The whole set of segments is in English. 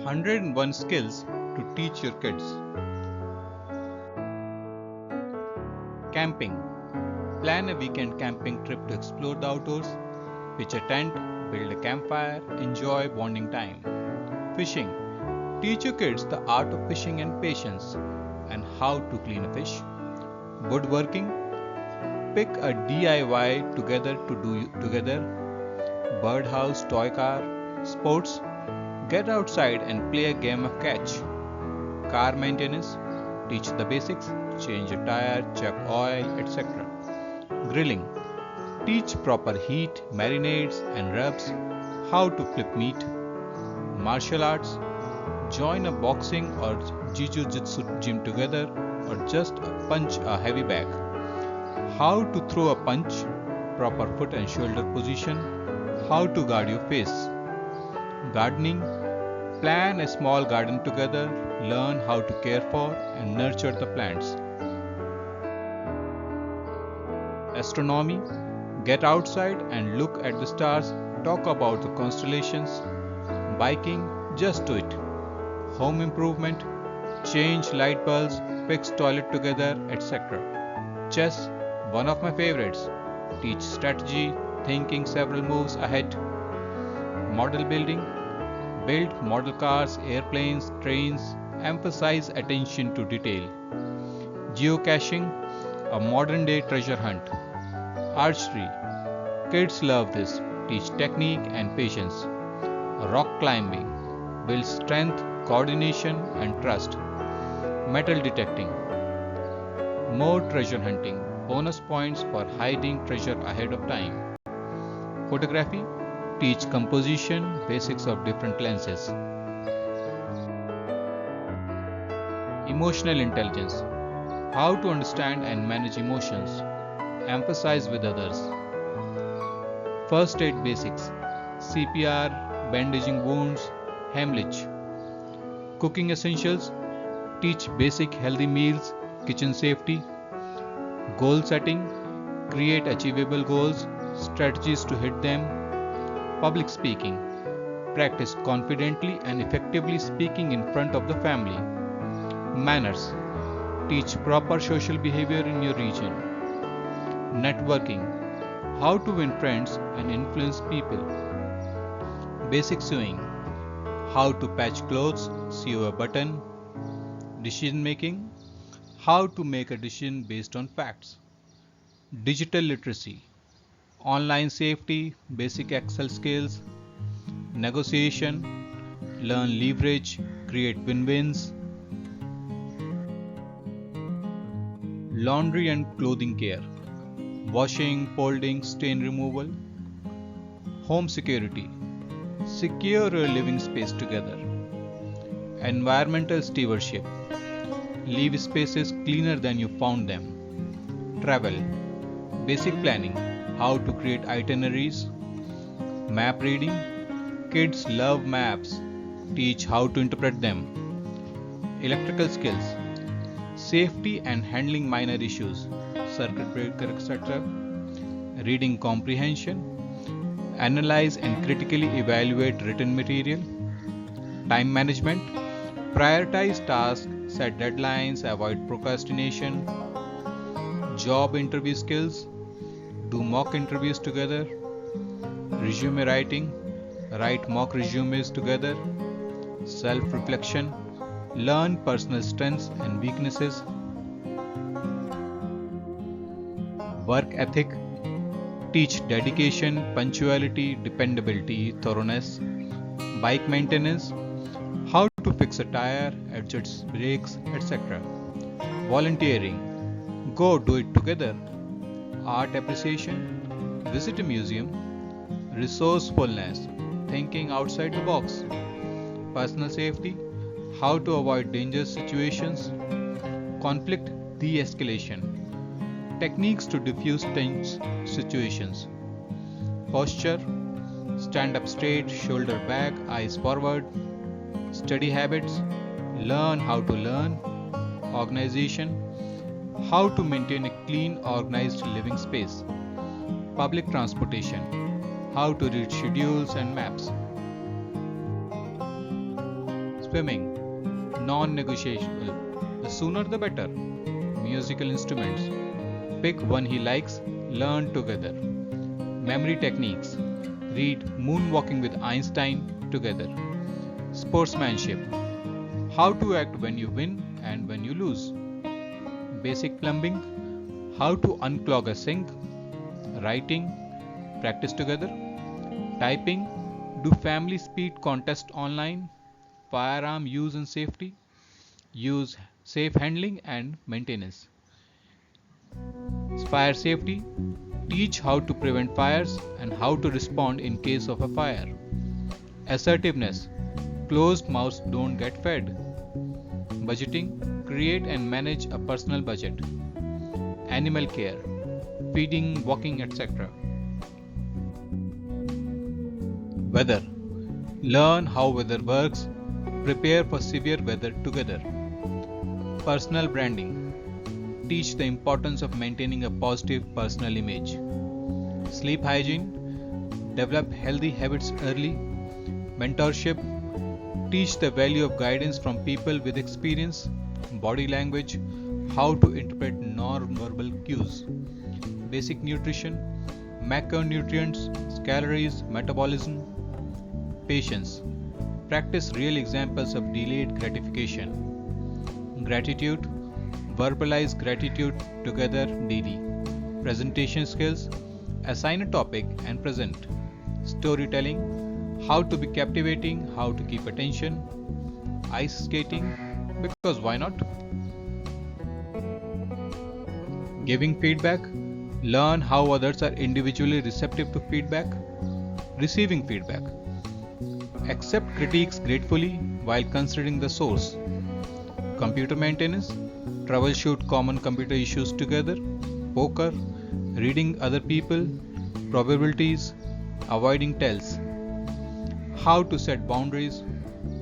101 skills to teach your kids. Camping. Plan a weekend camping trip to explore the outdoors. Pitch a tent, build a campfire, enjoy bonding time. Fishing. Teach your kids the art of fishing and patience and how to clean a fish. Woodworking. Pick a DIY together to do together. Birdhouse, toy car. Sports. Get outside and play a game of catch. Car maintenance. Teach the basics. Change a tire, check oil, etc. Grilling. Teach proper heat, marinades and rubs. How to flip meat. Martial arts. Join a boxing or jiu-jitsu gym together or just punch a heavy bag. How to throw a punch. Proper foot and shoulder position. How to guard your face. Gardening. Plan a small garden together. Learn how to care for and nurture the plants. Astronomy. Get outside and look at the stars. Talk about the constellations. Biking. Just do it. Home improvement. Change light bulbs. Fix toilet together, etc. Chess. One of my favorites. Teach strategy. Thinking several moves ahead. Model building. Build model cars, airplanes, trains. Emphasize attention to detail. Geocaching. A modern day treasure hunt. Archery. Kids love this. Teach technique and patience. Rock climbing. Build strength, coordination and trust. Metal detecting. More treasure hunting. Bonus points for hiding treasure ahead of time. Photography. Teach composition, basics of different lenses. Emotional intelligence. How to understand and manage emotions. Emphasize with others. First aid basics. CPR, bandaging wounds, Heimlich. Cooking essentials. Teach basic healthy meals, kitchen safety. Goal setting. Create achievable goals, strategies to hit them. Public speaking. Practice confidently and effectively speaking in front of the family. Manners. Teach proper social behavior in your region. Networking. How to win friends and influence people. Basic sewing. How to patch clothes, sew a button. Decision making. How to make a decision based on facts. Digital literacy. Online safety, basic Excel skills. Negotiation. Learn leverage, create win-wins. Laundry and clothing care. Washing, folding, stain removal. Home security. Secure your living space together. Environmental stewardship. Leave spaces cleaner than you found them. Travel. Basic planning. How to create itineraries. Map reading. Kids love maps. Teach how to interpret them. Electrical skills. Safety and handling minor issues. Circuit breaker, etc. Reading comprehension. Analyze and critically evaluate written material. Time management. Prioritize tasks, set deadlines, avoid procrastination. Job interview skills. Do mock interviews together. Resume writing. Write mock resumes together. Self-reflection. Learn personal strengths and weaknesses. Work ethic. Teach dedication, punctuality, dependability, thoroughness. Bike maintenance. How to fix a tire, adjust brakes, etc. Volunteering. Go do it together. Art appreciation. Visit a museum. Resourcefulness. Thinking outside the box. Personal safety. How to avoid dangerous situations. Conflict de-escalation. Techniques to diffuse tense situations. Posture. Stand up straight, shoulder back, eyes forward. Study habits. Learn how to learn. Organization. How to maintain a clean, organized living space. Public transportation. How to read schedules and maps. Swimming, non-negotiable. The sooner the better. Musical instruments. Pick one he likes, learn together. Memory techniques. Read Moonwalking with Einstein together. Sportsmanship. How to act when you win and when you lose. Basic plumbing. How to unclog a sink. Writing. Practice together. Typing. Do family speed contest online. Firearm use and safety. Use safe handling and maintenance. Fire safety. Teach how to prevent fires and how to respond in case of a fire. Assertiveness. Closed mouths don't get fed. Budgeting. Create and manage a personal budget. Animal care. Feeding, walking, etc. Weather. Learn how weather works. Prepare for severe weather together. Personal branding. Teach the importance of maintaining a positive personal image. Sleep hygiene. Develop healthy habits early. Mentorship. Teach the value of guidance from people with experience. Body language. How to interpret non-verbal cues. Basic nutrition. Macronutrients, calories, metabolism. Patience. Practice real examples of delayed gratification. Gratitude. Verbalize gratitude together daily. Presentation skills. Assign a topic and present. Storytelling. How to be captivating, how to keep attention. Ice skating, because why not? Giving feedback. Learn how others are individually receptive to feedback. Receiving feedback. Accept critiques gratefully while considering the source. Computer maintenance. Troubleshoot common computer issues together. Poker. Reading other people. Probabilities. Avoiding tells. How to set boundaries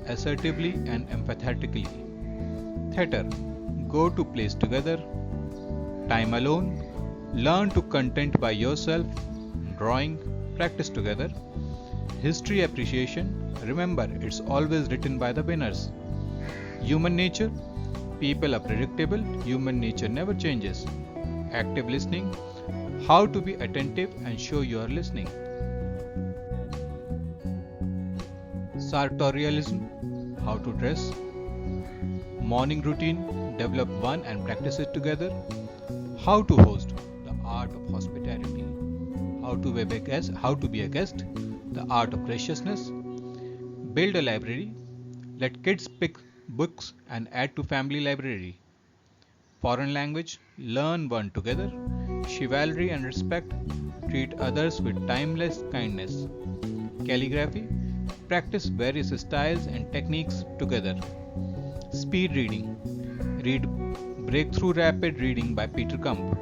assertively and empathetically. Theater. Go to plays together. Time alone. Learn to content by yourself. Drawing. Practice together. History appreciation. Remember, it's always written by the winners. Human nature. People are predictable. Human nature never changes. Active listening. How to be attentive and show you are listening. Sartorialism. How to dress. Morning routine. Develop one and practice it together. How to host. The art of hospitality. How to be a guest. The art of graciousness. Build a library. Let kids pick books and add to family library. Foreign language. Learn one together. Chivalry and respect. Treat others with timeless kindness. Calligraphy. Practice various styles and techniques together. Speed reading. Read Breakthrough Rapid Reading by Peter Kump.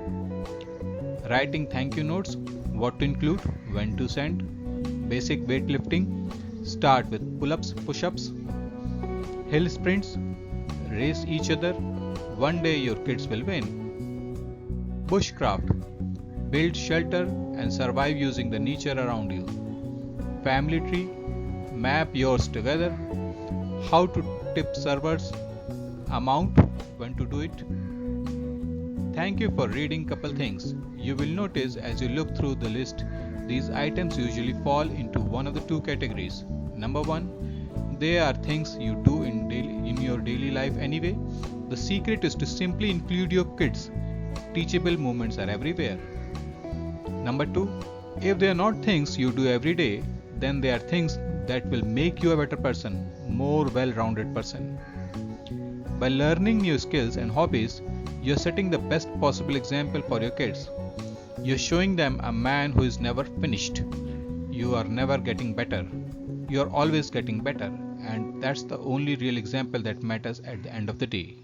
Writing thank you notes. What to include, when to send. Basic weightlifting. Start with pull-ups, push-ups. Hill sprints. Race each other. One day your kids will win. Bushcraft. Build shelter and survive using the nature around you. Family tree. Map yours together. How to tip servers. Amount. When to do it. Thank you for reading couple things. You will notice as you look through the list, these items usually fall into one of the two categories. Number one, they are things you do in your daily life anyway. The secret is to simply include your kids. Teachable moments are everywhere. Number two, if they are not things you do every day, then they are things that will make you a better person, more well-rounded person. By learning new skills and hobbies, you're setting the best possible example for your kids. You're showing them a man who is never finished. You are never getting better. You're always getting better, and that's the only real example that matters at the end of the day.